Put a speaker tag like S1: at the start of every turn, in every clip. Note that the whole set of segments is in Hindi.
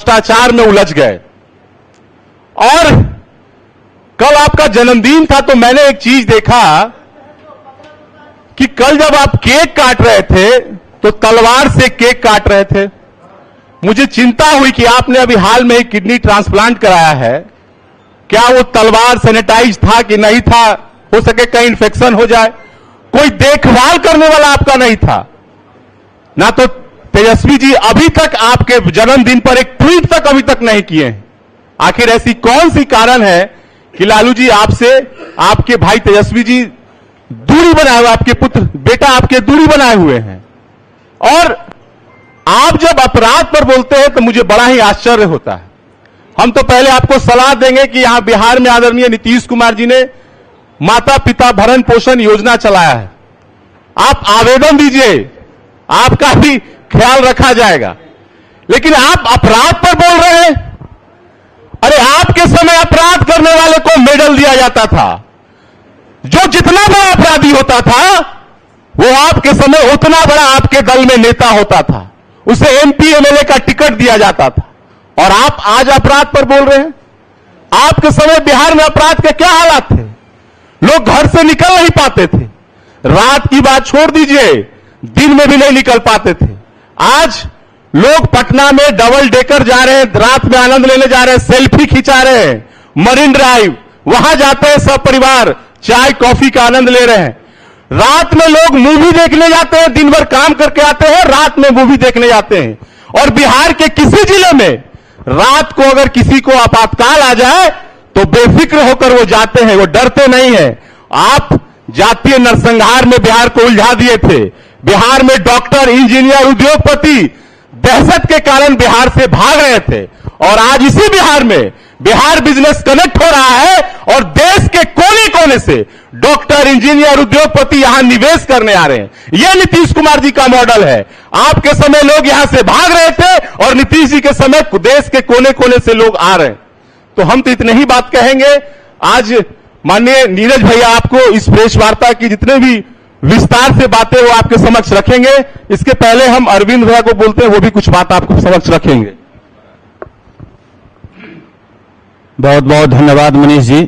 S1: भ्रष्टाचार में उलझ गए। और कल आपका जन्मदिन था तो मैंने एक चीज देखा कि कल जब आप केक काट रहे थे तो तलवार से केक काट रहे थे। मुझे चिंता हुई कि आपने अभी हाल में किडनी ट्रांसप्लांट कराया है, क्या वो तलवार सैनिटाइज था कि नहीं था, हो सके कहीं इन्फेक्शन हो जाए। कोई देखभाल करने वाला आपका नहीं था ना। तो तेजस्वी जी अभी तक आपके जन्मदिन पर एक ट्वीट तक अभी तक नहीं किए हैं। आखिर ऐसी कौन सी कारण है कि लालू जी आपसे, आपके भाई तेजस्वी जी दूरी बनाए हुए, आपके पुत्र बेटा आपके दूरी बनाए हुए हैं। और आप जब अपराध पर बोलते हैं तो मुझे बड़ा ही आश्चर्य होता है। हम तो पहले आपको सलाह देंगे कि यहां बिहार में आदरणीय नीतीश कुमार जी ने माता पिता भरण पोषण योजना चलाया है, आप आवेदन दीजिए, आपका भी ख्याल रखा जाएगा। लेकिन आप अपराध पर बोल रहे हैं। अरे आपके समय अपराध करने वाले को मेडल दिया जाता था। जो जितना बड़ा अपराधी होता था वो आपके समय उतना बड़ा आपके दल में नेता होता था, उसे एमपी एमएलए का टिकट दिया जाता था। और आप आज अपराध पर बोल रहे हैं। आपके समय बिहार में अपराध के क्या हालात थे? लोग घर से निकल नहीं पाते थे। रात की बात छोड़ दीजिए, दिन में भी नहीं निकल पाते थे। आज लोग पटना में डबल डेकर जा रहे हैं, रात में आनंद लेने जा रहे हैं, सेल्फी खिंचा रहे हैं, मरीन ड्राइव वहां जाते हैं, सब परिवार चाय कॉफी का आनंद ले रहे हैं। रात में लोग मूवी देखने जाते हैं, दिन भर काम करके आते हैं, रात में मूवी देखने जाते हैं। और बिहार के किसी जिले में रात को अगर किसी को आपातकाल आ जाए तो बेफिक्र होकर वो जाते हैं, वो डरते नहीं है। आप जातीय नरसंहार में बिहार को उलझा दिए थे। बिहार में डॉक्टर, इंजीनियर, उद्योगपति दहशत के कारण बिहार से भाग रहे थे। और आज इसी बिहार में बिहार बिजनेस कनेक्ट हो रहा है और देश के कोने कोने से डॉक्टर, इंजीनियर, उद्योगपति यहां निवेश करने आ रहे हैं। यह नीतीश कुमार जी का मॉडल है। आपके समय लोग यहां से भाग रहे थे और नीतीश जी के समय देश के कोने कोने से लोग आ रहे हैं। तो हम तो इतनी ही बात कहेंगे। आज माननीय नीरज भैया आपको इस प्रेस वार्ता की जितने भी विस्तार से बातें वो आपके समक्ष रखेंगे। इसके पहले हम अरविंद भैया को बोलते हैं, वो भी कुछ बात आपको समक्ष रखेंगे।
S2: बहुत बहुत धन्यवाद मनीष जी।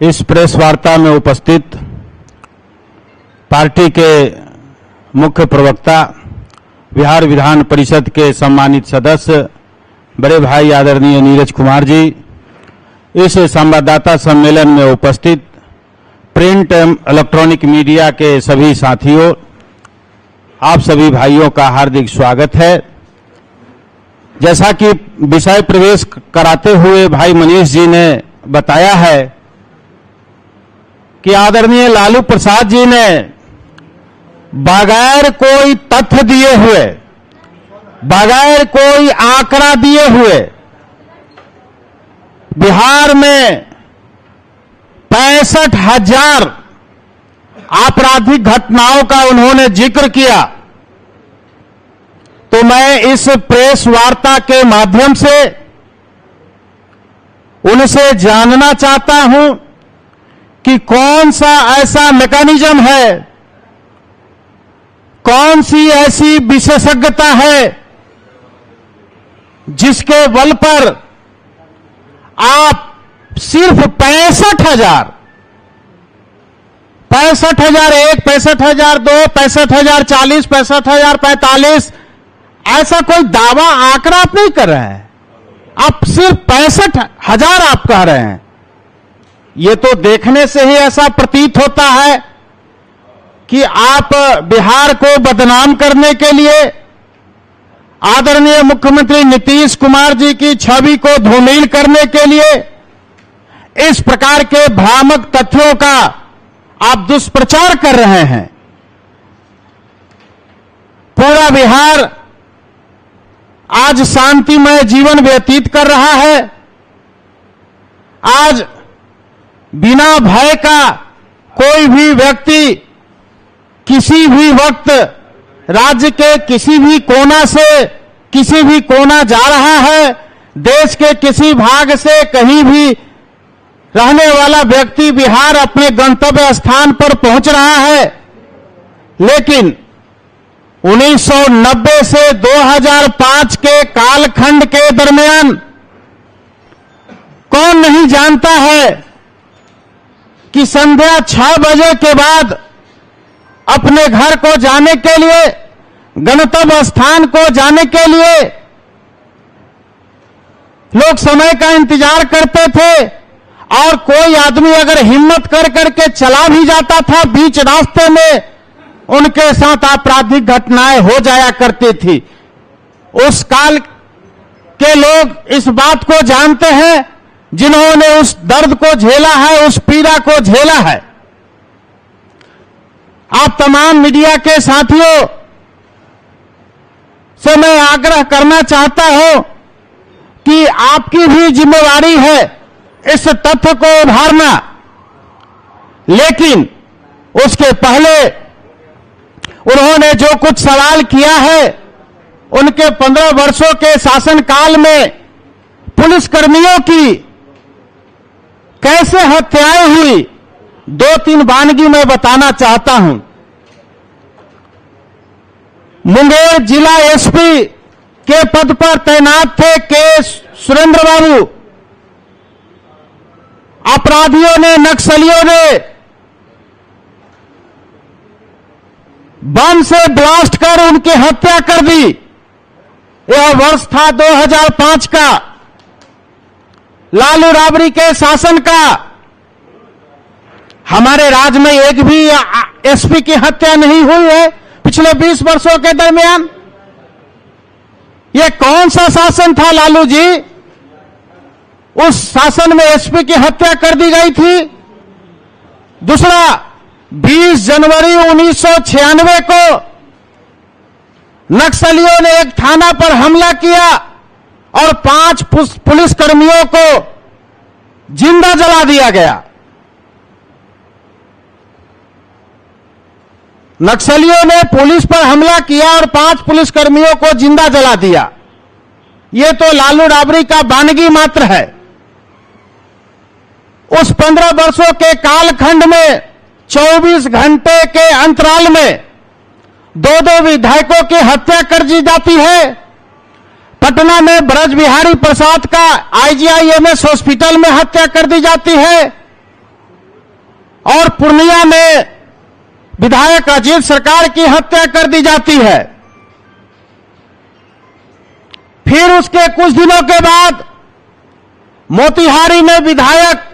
S2: इस प्रेस वार्ता में उपस्थित पार्टी के मुख्य प्रवक्ता, बिहार विधान परिषद के सम्मानित सदस्य बड़े भाई आदरणीय नीरज कुमार जी, इस संवाददाता सम्मेलन में उपस्थित प्रिंट एवं इलेक्ट्रॉनिक मीडिया के सभी साथियों, आप सभी भाइयों का हार्दिक स्वागत है। जैसा कि विषय प्रवेश कराते हुए भाई मनीष जी ने बताया है कि आदरणीय लालू प्रसाद जी ने बगैर कोई तथ्य दिए हुए, बगैर कोई आंकड़ा दिए हुए बिहार में 65,000 आपराधिक घटनाओं का उन्होंने जिक्र किया। तो मैं इस प्रेस वार्ता के माध्यम से उनसे जानना चाहता हूं कि कौन सा ऐसा मैकेनिज्म है, कौन सी ऐसी विशेषज्ञता है जिसके बल पर आप सिर्फ 65,000, 65,001, 65,002, 65,040, 65,045 ऐसा कोई दावा आंकड़ा आप नहीं कर रहे हैं। आप सिर्फ 65,000 आप कह रहे हैं। ये तो देखने से ही ऐसा प्रतीत होता है कि आप बिहार को बदनाम करने के लिए आदरणीय मुख्यमंत्री नीतीश कुमार जी की छवि को धूमिल करने के लिए इस प्रकार के भ्रामक तथ्यों का आप दुष्प्रचार कर रहे हैं। पूरा बिहार आज शांतिमय जीवन व्यतीत कर रहा है। आज बिना भय का कोई भी व्यक्ति किसी भी वक्त राज्य के किसी भी कोना से किसी भी कोना जा रहा है। देश के किसी भाग से कहीं भी रहने वाला व्यक्ति बिहार अपने गंतव्य स्थान पर पहुंच रहा है। लेकिन 1990 से 2005 के कालखंड के दरमियान कौन नहीं जानता है कि संध्या 6 बजे के बाद अपने घर को जाने के लिए, गंतव्य स्थान को जाने के लिए लोग समय का इंतजार करते थे, और कोई आदमी अगर हिम्मत कर करके चला भी जाता था बीच रास्ते में, उनके साथ आपराधिक घटनाएं हो जाया करती थी। उस काल के लोग इस बात को जानते हैं, जिन्होंने उस दर्द को झेला है, उस पीड़ा को झेला है। आप तमाम मीडिया के साथियों से मैं आग्रह करना चाहता हूं कि आपकी भी जिम्मेवारी है इस तथ्य को उभारना, लेकिन उसके पहले उन्होंने जो कुछ सवाल किया है, उनके 15 वर्षों के शासनकाल में पुलिसकर्मियों की कैसे हत्याएं हुई, 2-3 वानगी मैं बताना चाहता हूं। मुंगेर जिला एसपी के पद पर तैनात थे के सुरेंद्र बाबू। अपराधियों ने, नक्सलियों ने बम से ब्लास्ट कर उनकी हत्या कर दी। यह वर्ष था 2005 का, लालू राबड़ी के शासन का। हमारे राज्य में एक भी एसपी की हत्या नहीं हुई है पिछले 20 वर्षों के दरमियान। यह कौन सा शासन था लालू जी? उस शासन में एसपी की हत्या कर दी गई थी। दूसरा, 20 जनवरी 1996 को नक्सलियों ने एक थाना पर हमला किया और 5 पुलिसकर्मियों को जिंदा जला दिया गया। नक्सलियों ने पुलिस पर हमला किया और 5 पुलिसकर्मियों को जिंदा जला दिया। यह तो लालू राबड़ी का वानगी मात्र है। उस 15 वर्षों के कालखंड में 24 घंटे के अंतराल में 2-2 विधायकों की हत्या कर दी जाती है। पटना में ब्रज बिहारी प्रसाद का आईजीआईएमएस हॉस्पिटल में हत्या कर दी जाती है, और पूर्णिया में विधायक अजीत सरकार की हत्या कर दी जाती है। फिर उसके कुछ दिनों के बाद मोतिहारी में विधायक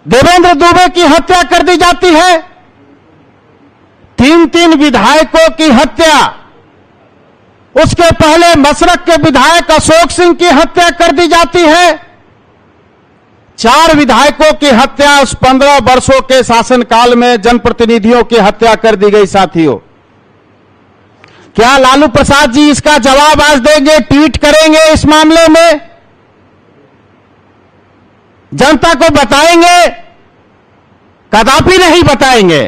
S2: देवेंद्र दुबे की हत्या कर दी जाती है। 3 विधायकों की हत्या। उसके पहले मसरख के विधायक अशोक सिंह की हत्या कर दी जाती है। 4 विधायकों की हत्या उस 15 वर्षों के शासनकाल में जनप्रतिनिधियों की हत्या कर दी गई। साथियों, क्या लालू प्रसाद जी इसका जवाब आज देंगे, ट्वीट करेंगे इस मामले में? जनता को बताएंगे? कदापि नहीं बताएंगे।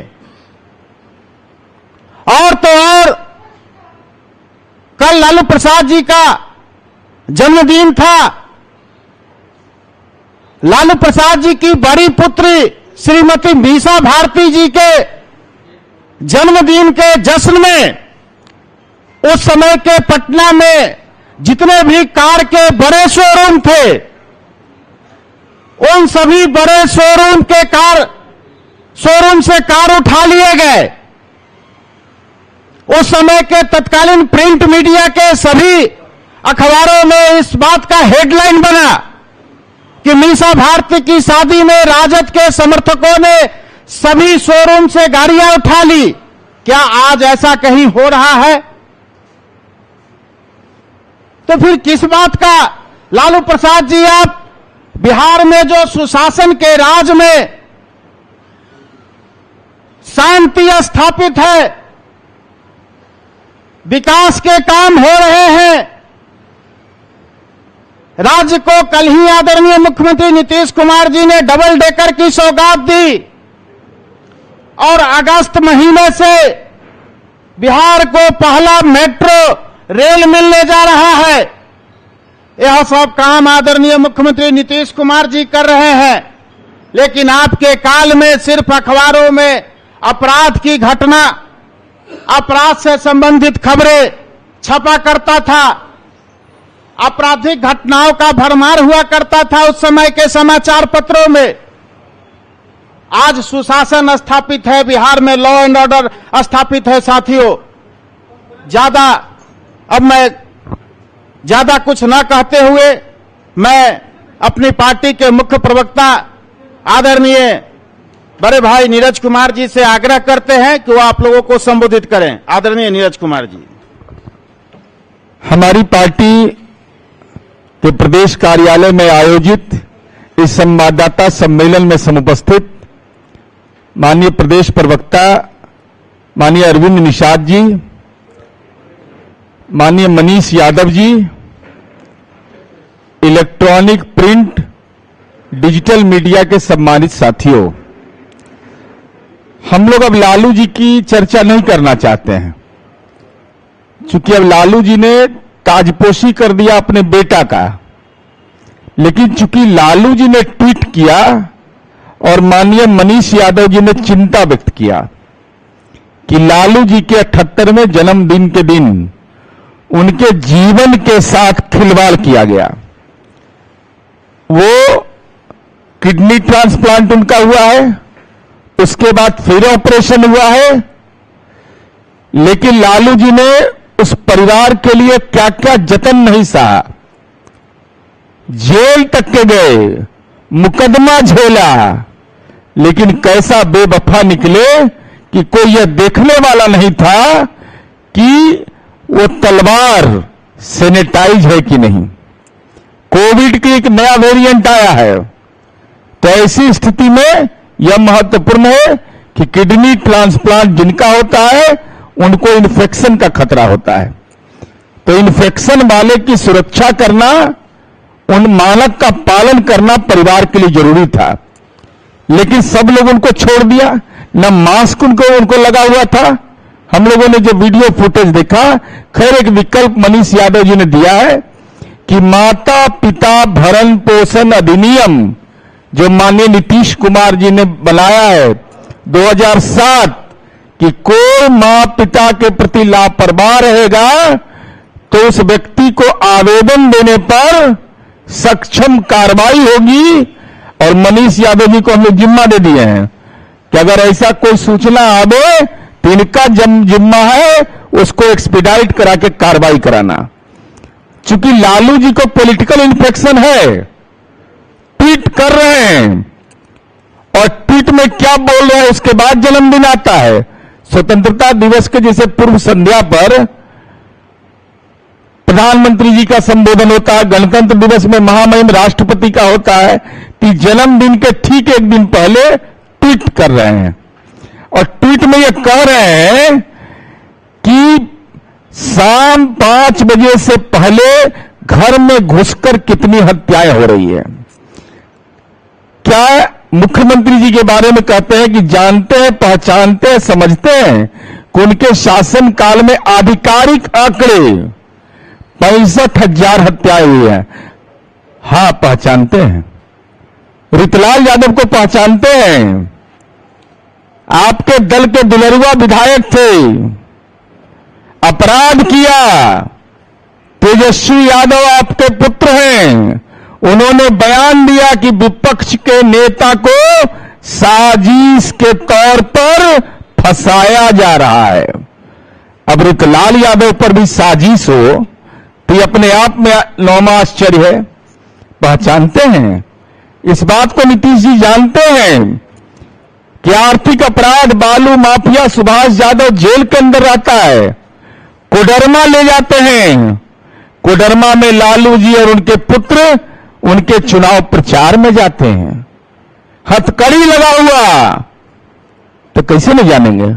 S2: और तो और, कल लालू प्रसाद जी का जन्मदिन था। लालू प्रसाद जी की बड़ी पुत्री श्रीमती मीसा भारती जी के जन्मदिन के जश्न में उस समय के पटना में जितने भी कार के बड़े शोरूम थे, उन सभी बड़े शोरूम से कार उठा लिए गए। उस समय के तत्कालीन प्रिंट मीडिया के सभी अखबारों में इस बात का हेडलाइन बना कि मीसा भारती की शादी में राजद के समर्थकों ने सभी शोरूम से गाड़ियां उठा ली। क्या आज ऐसा कहीं हो रहा है? तो फिर किस बात का लालू प्रसाद जी आप बिहार में जो सुशासन के राज में शांति स्थापित है, विकास के काम हो रहे हैं, राज्य को कल ही आदरणीय मुख्यमंत्री नीतीश कुमार जी ने डबल डेकर की सौगात दी और अगस्त महीने से बिहार को पहला मेट्रो रेल मिलने जा रहा है। यह सब काम आदरणीय मुख्यमंत्री नीतीश कुमार जी कर रहे हैं, लेकिन आपके काल में सिर्फ अखबारों में अपराध की घटना, अपराध से संबंधित खबरें छपा करता था, आपराधिक घटनाओं का भरमार हुआ करता था उस समय के समाचार पत्रों में। आज सुशासन स्थापित है, बिहार में लॉ एंड ऑर्डर स्थापित है। साथियों, अब मैं ज्यादा कुछ न कहते हुए मैं अपनी पार्टी के मुख्य प्रवक्ता आदरणीय बड़े भाई नीरज कुमार जी से आग्रह करते हैं कि वो आप लोगों को संबोधित करें। आदरणीय नीरज कुमार जी।
S1: हमारी पार्टी के प्रदेश कार्यालय में आयोजित इस संवाददाता सम्मेलन में समुपस्थित माननीय प्रदेश प्रवक्ता माननीय अरविंद निषाद जी, माननीय Manish Yadav ji, electronic, print, digital media के सम्मानित साथियों, हम लोग अब लालू जी की चर्चा नहीं करना चाहते हैं, क्योंकि अब लालू जी ने ताजपोशी कर दिया अपने बेटा का। लेकिन चूंकि लालू जी ने ट्वीट किया और माननीय मनीष यादव जी ने चिंता व्यक्त किया कि लालू जी के 78वें जन्मदिन के दिन उनके जीवन के साथ खिलवाड़ किया गया। वो किडनी ट्रांसप्लांट उनका हुआ है, उसके बाद फिर ऑपरेशन हुआ है, लेकिन लालू जी ने उस परिवार के लिए क्या क्या जतन नहीं सहा, जेल तक के गए, मुकदमा झेला, लेकिन कैसा बेवफा निकले कि कोई यह देखने वाला नहीं था कि वो तलवार सैनिटाइज है कि नहीं। कोविड की एक नया वेरिएंट आया है, तो ऐसी स्थिति में यह महत्वपूर्ण है कि किडनी ट्रांसप्लांट जिनका होता है उनको इन्फेक्शन का खतरा होता है। तो इन्फेक्शन वाले की सुरक्षा करना, उन मानक का पालन करना परिवार के लिए जरूरी था, लेकिन सब लोग उनको छोड़ दिया। न मास्क उनको लगा हुआ था। हम लोगों ने जो वीडियो फुटेज देखा, खैर एक विकल्प मनीष यादव जी ने दिया है कि माता पिता भरण पोषण अधिनियम जो माननीय नीतीश कुमार जी ने बनाया है 2007 कि कोई मां पिता के प्रति लापरवाह रहेगा तो उस व्यक्ति को आवेदन देने पर सक्षम कार्रवाई होगी। और मनीष यादव जी को हम लोग जिम्मा दे दिए हैं कि अगर ऐसा कोई सूचना आवे तो इनका जिम्मा है उसको एक्सपीडाइट करा के कार्रवाई कराना। चूंकि लालू जी को पॉलिटिकल इन्फेक्शन है, ट्वीट कर रहे हैं और ट्वीट में क्या बोल रहे हैं उसके बाद जन्मदिन आता है। स्वतंत्रता दिवस के जैसे पूर्व संध्या पर प्रधानमंत्री जी का संबोधन होता है, गणतंत्र दिवस में महामहिम राष्ट्रपति का होता है, कि जन्मदिन के ठीक एक दिन पहले ट्वीट कर रहे हैं और ट्वीट में ये कह रहे हैं कि शाम 5 बजे से पहले घर में घुसकर कितनी हत्याएं हो रही है। क्या मुख्यमंत्री जी के बारे में कहते हैं कि जानते हैं, पहचानते हैं, समझते हैं कि उनके शासन काल में आधिकारिक आंकड़े 65,000 हत्याएं हुई हैं। हां, पहचानते हैं। ऋतुलाल यादव को पहचानते हैं, आपके दल के दुलरुआ विधायक थे, अपराध किया। तेजस्वी यादव आपके पुत्र हैं, उन्होंने बयान दिया कि विपक्ष के नेता को साजिश के तौर पर फंसाया जा रहा है। अब ऋतुलाल यादव पर भी साजिश हो तो ये अपने आप में नौमा आश्चर्य है। पहचानते हैं, इस बात को नीतीश जी जानते हैं कि आर्थिक अपराध बालू माफिया सुभाष यादव जेल के अंदर रहता है। कोडरमा ले जाते हैं, कोडरमा में लालू जी और उनके पुत्र उनके चुनाव प्रचार में जाते हैं। हथकड़ी लगा हुआ, तो कैसे नहीं जानेंगे?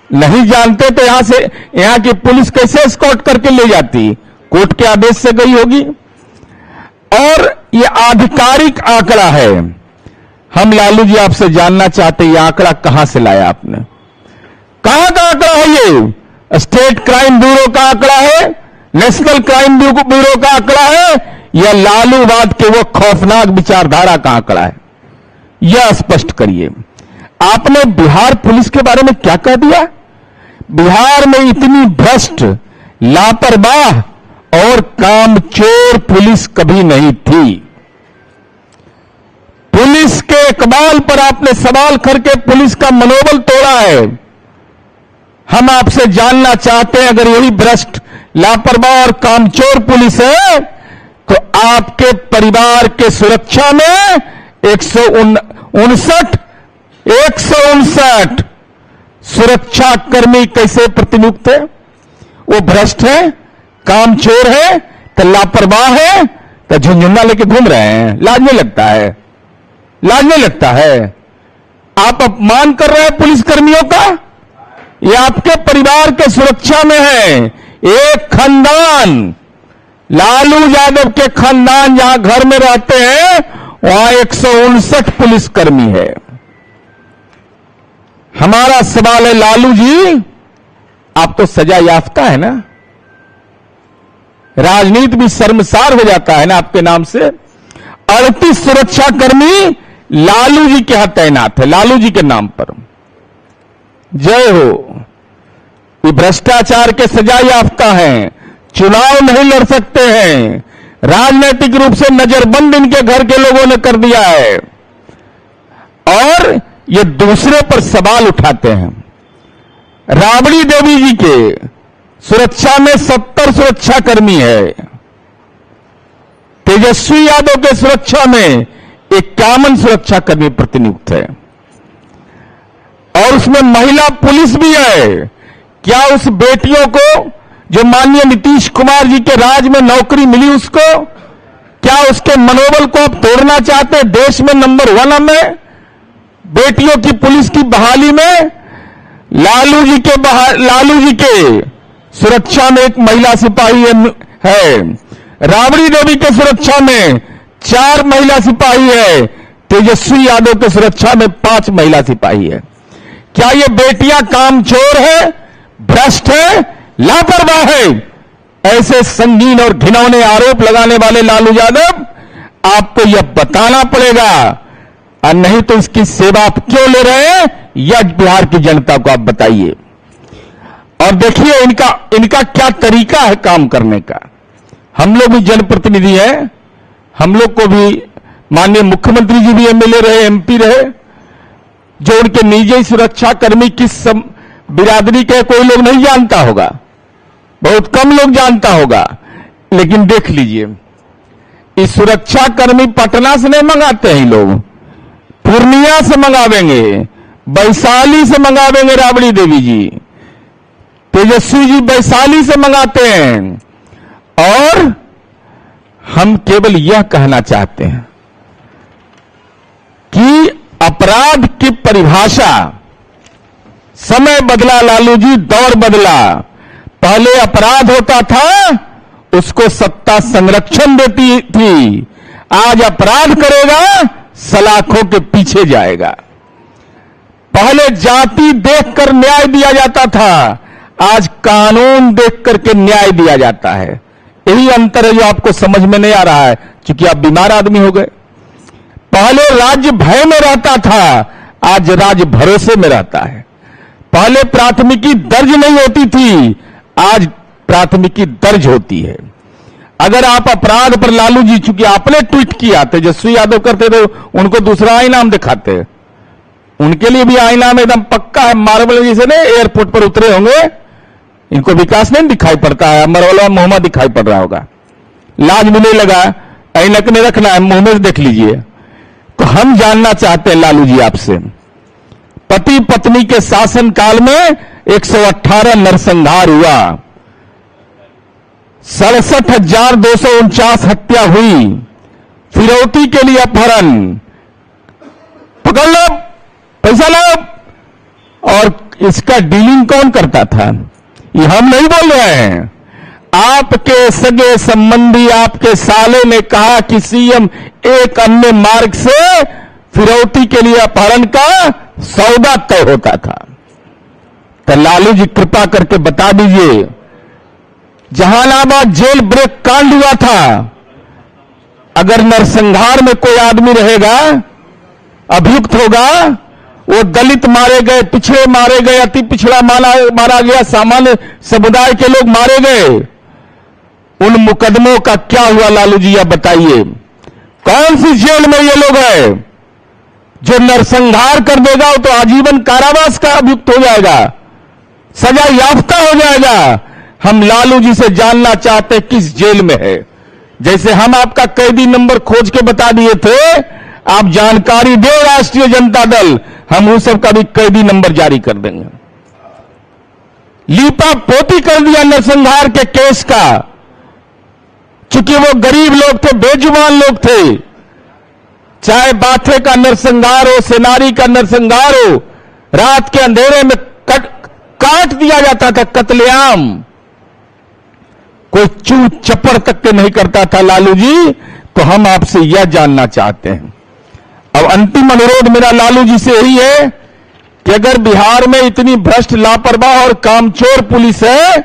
S1: नहीं जानते तो यहां की पुलिस कैसे एस्कॉर्ट करके ले जाती? कोर्ट के आदेश से गई होगी। और ये आधिकारिक आंकड़ा है। हम लालू जी आपसे जानना चाहते हैं, ये आंकड़ा कहां से लाया आपने? कहां का आंकड़ा है ये? स्टेट क्राइम ब्यूरो का आंकड़ा है
S3: नेशनल क्राइम ब्यूरो का आंकड़ा है या लालूवाद के वो खौफनाक विचारधारा का आंकड़ा है? यह स्पष्ट करिए। आपने बिहार पुलिस के बारे में क्या कह दिया? बिहार में इतनी भ्रष्ट, लापरवाह और कामचोर पुलिस कभी नहीं थी। पुलिस के इकबाल पर आपने सवाल करके पुलिस का मनोबल तोड़ा है। हम आपसे जानना चाहते हैं, अगर यही भ्रष्ट, लापरवाह और कामचोर पुलिस है तो आपके परिवार के सुरक्षा में 159 सुरक्षा कर्मी कैसे प्रतिनियुक्त है? वो भ्रष्ट है, कामचोर है, तो लापरवाह है, तो झुंझुन्ना लेके घूम रहे हैं। लाज नहीं लगता है? लाज नहीं लगता है? आप अपमान कर रहे हैं पुलिस कर्मियों का। ये आपके परिवार के सुरक्षा में है। एक खानदान, लालू यादव के खानदान जहां घर में रहते हैं वहां 159 पुलिसकर्मी है। हमारा सवाल है, लालू जी आप तो सजा याफ्ता है ना? राजनीति भी शर्मसार हो जाता है ना आपके नाम से। 38 सुरक्षाकर्मी लालू जी के यहां तैनात है, लालू जी के नाम पर। जय हो। ये भ्रष्टाचार के सजा याफ्ता हैं, चुनाव नहीं लड़ सकते हैं, राजनीतिक रूप से नजरबंद इनके घर के लोगों ने कर दिया है और ये दूसरे पर सवाल उठाते हैं। राबड़ी देवी जी के सुरक्षा में 70 सुरक्षाकर्मी है, तेजस्वी यादव के सुरक्षा में 51 सुरक्षाकर्मी प्रतिनियुक्त है और उसमें महिला पुलिस भी है। क्या उस बेटियों को जो माननीय नीतीश कुमार जी के राज में नौकरी मिली उसको, क्या उसके मनोबल को आप तोड़ना चाहते हैं? देश में नंबर 1 में बेटियों की पुलिस की बहाली में लालू जी के सुरक्षा में एक महिला सिपाही है, राबड़ी देवी के सुरक्षा में 4 महिला सिपाही है, तेजस्वी यादव के सुरक्षा में 5 महिला सिपाही है। क्या ये बेटियां कामचोर है, भ्रष्ट है, लापरवाह है? ऐसे संगीन और घिनौने आरोप लगाने वाले लालू यादव, आपको यह बताना पड़ेगा, और नहीं तो इसकी सेवा आप क्यों ले रहे हैं यह बिहार की जनता को आप बताइए। और देखिए इनका क्या तरीका है काम करने का। हम लोग भी जनप्रतिनिधि हैं, हम लोग को भी माननीय मुख्यमंत्री जी भी एमएलए रहे, एमपी रहे, जो उनके निजी सुरक्षा कर्मी किस बिरादरी के कोई लोग नहीं जानता होगा, बहुत कम लोग जानता होगा। लेकिन देख लीजिए, इस सुरक्षा कर्मी पटना से नहीं मंगाते हैं लोग, पूर्णिया से मंगावेंगे, वैशाली से मंगावेंगे। राबड़ी देवी जी, तेजस्वी जी वैशाली से मंगाते हैं। और हम केवल यह कहना चाहते हैं कि अपराध की परिभाषा, समय बदला लालू जी, दौर बदला। पहले अपराध होता था, उसको सत्ता संरक्षण देती थी, आज अपराध करेगा सलाखों के पीछे जाएगा। पहले जाति देखकर न्याय दिया जाता था, आज कानून देख करके न्याय दिया जाता है। यही अंतर है जो आपको समझ में नहीं आ रहा है, क्योंकि आप बीमार आदमी हो गए। पहले राज्य भय में रहता था, आज राज्य भरोसे में रहता है। पहले प्राथमिकी दर्ज नहीं होती थी, आज प्राथमिकी दर्ज होती है। अगर आप अपराध पर लालू जी, चूंकि आपने ट्वीट किया, तेजस्वी यादव करते तो उनको दूसरा आईनाम दिखाते, उनके लिए भी आईनाम एकदम पक्का है, मार्बल जैसे ने एयरपोर्ट पर उतरे होंगे, इनको विकास नहीं दिखाई पड़ता है, मरवला मोहम्मद दिखाई पड़ रहा होगा। लाज भी नहीं लगा, ऐनक ने रखना है, मुंह में देख लीजिए। तो हम जानना चाहते हैं लालू जी आपसे, पति पत्नी के शासन काल में 118 नरसंहार हुआ, 67,249 हत्या हुई, फिरौती के लिए अपहरण, पकड़ लो, पैसा लो, और इसका डीलिंग कौन करता था? ये हम नहीं बोल रहे हैं, आपके सगे संबंधी, आपके साले ने कहा कि सीएम एक अन्य मार्ग से फिरौती के लिए अपहरण का सौदा तय होता था। तो लालू जी कृपा करके बता दीजिए जहानाबाद जेल ब्रेक कांड हुआ था, अगर नरसंहार में कोई आदमी रहेगा, अभियुक्त होगा, वो दलित मारे गए, पिछड़े मारे गए, अति पिछड़ा मारा गया, सामान्य समुदाय के लोग मारे गए, उन मुकदमों का क्या हुआ लालू जी, आप बताइए। कौन सी जेल में ये लोग हैं? जो नरसंहार कर देगा वो तो आजीवन कारावास का अभियुक्त हो जाएगा, सजा याफ्ता हो जाएगा। हम लालू जी से जानना चाहते हैं किस जेल में है। जैसे हम आपका कैदी नंबर खोज के बता दिए थे, आप जानकारी दो राष्ट्रीय जनता दल, हम उस सब का भी कैदी नंबर जारी कर देंगे। लीपा पोती कर दिया नरसंहार के केस का, चूंकि वो गरीब लोग थे, बेजुबान लोग थे। चाहे बाथे का नरसंहार हो, सेनारी का नरसंहार हो, रात के अंधेरे में काट दिया जाता था, कत्लेआम। कोई चूर चप्पड़ तक के नहीं करता था लालू जी। तो हम आपसे यह जानना चाहते हैं, अब अंतिम अनुरोध मेरा लालू जी से यही है कि अगर बिहार में इतनी भ्रष्ट, लापरवाह और कामचोर पुलिस है,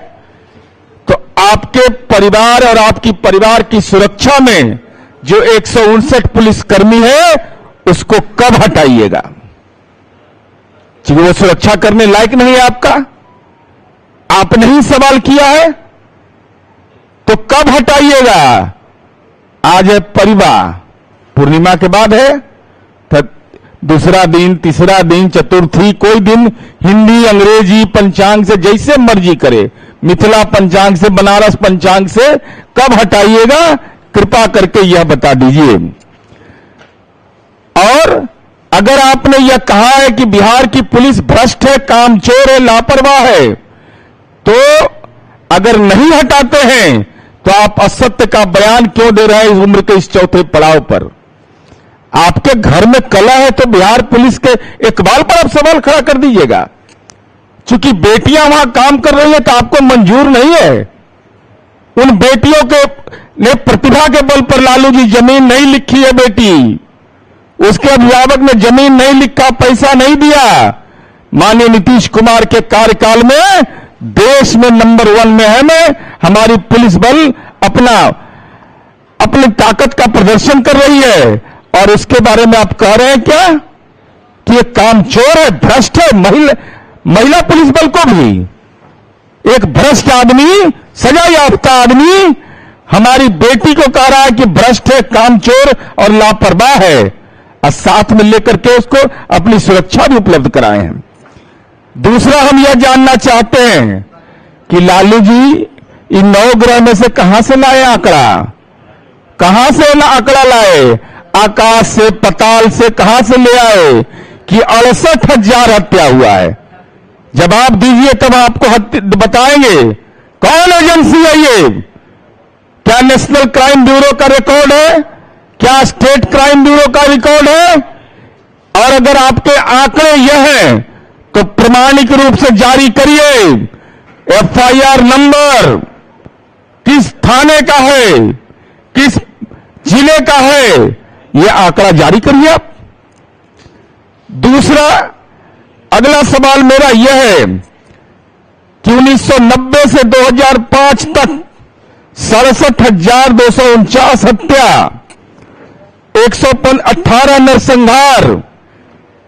S3: तो आपके परिवार और आपकी परिवार की सुरक्षा में जो 159 पुलिसकर्मी है, उसको कब हटाइएगा? क्योंकि वो सुरक्षा करने लायक नहीं है आपका, आपने ही सवाल किया है, तो कब हटाइएगा? आज है परिवार, पूर्णिमा के बाद है, फिर दूसरा दिन, तीसरा दिन, चतुर्थी, कोई दिन हिंदी अंग्रेजी पंचांग से जैसे मर्जी करे, मिथिला पंचांग से, बनारस पंचांग से, कब हटाइएगा? कृपा करके यह बता दीजिए। और अगर आपने यह कहा है कि बिहार की पुलिस भ्रष्ट है, कामचोर है, लापरवाह है, तो अगर नहीं हटाते हैं तो आप असत्य का बयान क्यों दे रहे हैं इस उम्र के इस चौथे पड़ाव पर? आपके घर में कला है तो बिहार पुलिस के इकबाल पर आप सवाल खड़ा कर दीजिएगा। चूंकि बेटियां वहां काम कर रही है तो आपको मंजूर नहीं है। उन बेटियों के ने प्रतिभा के बल पर लालू जी जमीन नहीं लिखी है, बेटी उसके अभिभावक ने जमीन नहीं लिखा, पैसा नहीं दिया। माननीय नीतीश कुमार के कार्यकाल में देश में नंबर 1 में है। मैं हमारी पुलिस बल अपनी ताकत का प्रदर्शन कर रही है, और उसके बारे में आप कह रहे हैं क्या कि ये कामचोर है, भ्रष्ट है? महिला पुलिस बल को भी एक भ्रष्ट आदमी, सजा याफ्ता आदमी हमारी बेटी को कह रहा है कि भ्रष्ट है, कामचोर और लापरवाह है, और साथ में लेकर के उसको अपनी सुरक्षा भी उपलब्ध कराए हैं। दूसरा, हम यह जानना चाहते हैं कि लालू जी इन 9 ग्रह में से कहां से लाए आंकड़ा? कहां से आंकड़ा लाए? आकाश से, पताल से कहां से ले आए कि 68,000 हत्या हुआ है? जवाब दीजिए, तब आपको बताएंगे कौन एजेंसी है ये। क्या नेशनल क्राइम ब्यूरो का रिकॉर्ड है? क्या स्टेट क्राइम ब्यूरो का रिकॉर्ड है? और अगर आपके आंकड़े यह हैं तो प्रमाणिक रूप से जारी करिए। एफआईआर नंबर किस थाने का है, किस जिले का है, यह आंकड़ा जारी करिए आप। दूसरा, अगला सवाल मेरा यह है कि 1990 से 2005 तक 67,249 हत्या, 118 नरसंहार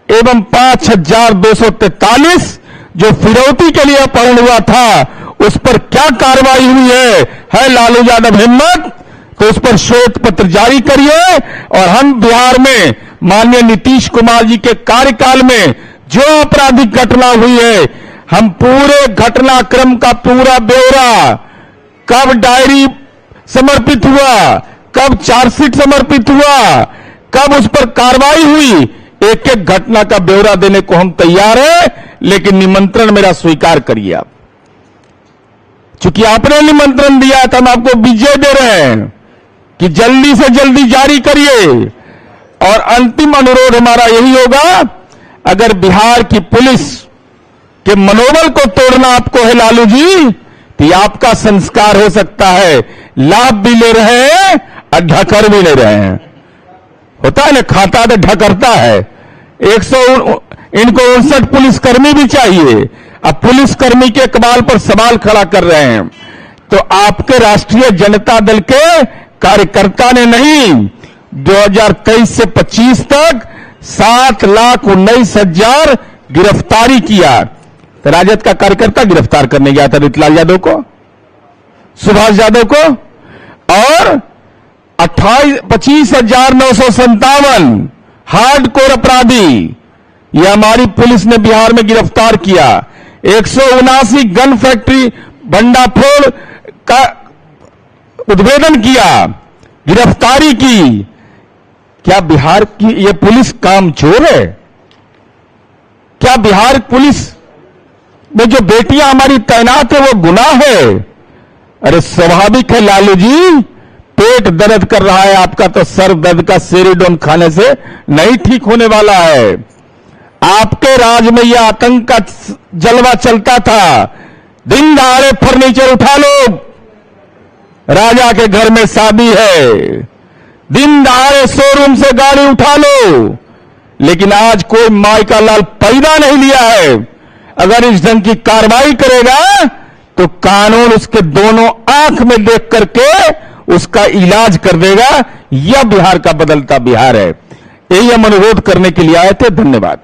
S3: एवं 5,243 जो फिरौती के लिए अपहरण हुआ था, उस पर क्या कार्रवाई हुई है लालू यादव हिम्मत? तो उस पर श्वेत पत्र जारी करिए। और हम बिहार में माननीय नीतीश कुमार जी के कार्यकाल में जो आपराधिक घटना हुई है, हम पूरे घटनाक्रम का पूरा ब्यौरा, कब डायरी समर्पित हुआ, कब चार्जशीट समर्पित हुआ, कब उस पर कार्रवाई हुई, एक एक घटना का ब्यौरा देने को हम तैयार हैं। लेकिन निमंत्रण मेरा स्वीकार करिए आप। चूंकि आपने निमंत्रण दिया था, हम आपको विजय दे रहे हैं कि जल्दी से जल्दी जारी करिए। और अंतिम अनुरोध हमारा यही होगा, अगर बिहार की पुलिस के मनोबल को तोड़ना आपको है लालू जी, तो ये आपका संस्कार हो सकता है। लाभ भी ले रहे हैं और ढकर भी ले रहे हैं। होता है ना, खाता तो ढकरता है। 159 पुलिसकर्मी भी चाहिए। अब पुलिसकर्मी के इकबाल पर सवाल खड़ा कर रहे हैं तो आपके राष्ट्रीय जनता दल के कार्यकर्ता ने नहीं, 2023 से 25 तक 7,19,000 गिरफ्तारी किया। तो राजद का कार्यकर्ता गिरफ्तार करने गया था रीतलाल यादव को, सुभाष यादव को, और 25,957 हार्डकोर अपराधी यह हमारी पुलिस ने बिहार में गिरफ्तार किया। 179 गन फैक्ट्री भंडाफोड़ का उद्भेदन किया, गिरफ्तारी की। क्या बिहार की यह पुलिस कामचोर है? क्या बिहार पुलिस में जो बेटियां हमारी तैनात है वो गुनाह है? अरे स्वाभाविक है लालू जी, पेट दर्द कर रहा है आपका तो सर दर्द का सेरिडोन खाने से नहीं ठीक होने वाला है। आपके राज में यह आतंक का जलवा चलता था, दिन दहाड़े फर्नीचर उठा लो, राजा के घर में शादी है, दिन दहाड़े शोरूम से गाड़ी उठा लो, लेकिन आज कोई माई का लाल पैदा नहीं लिया है। अगर इस ढंग की कार्रवाई करेगा तो कानून उसके दोनों आंख में देख करके उसका इलाज कर देगा। यह बिहार का बदलता बिहार है। यही हम अनुरोध करने के लिए आए थे। धन्यवाद।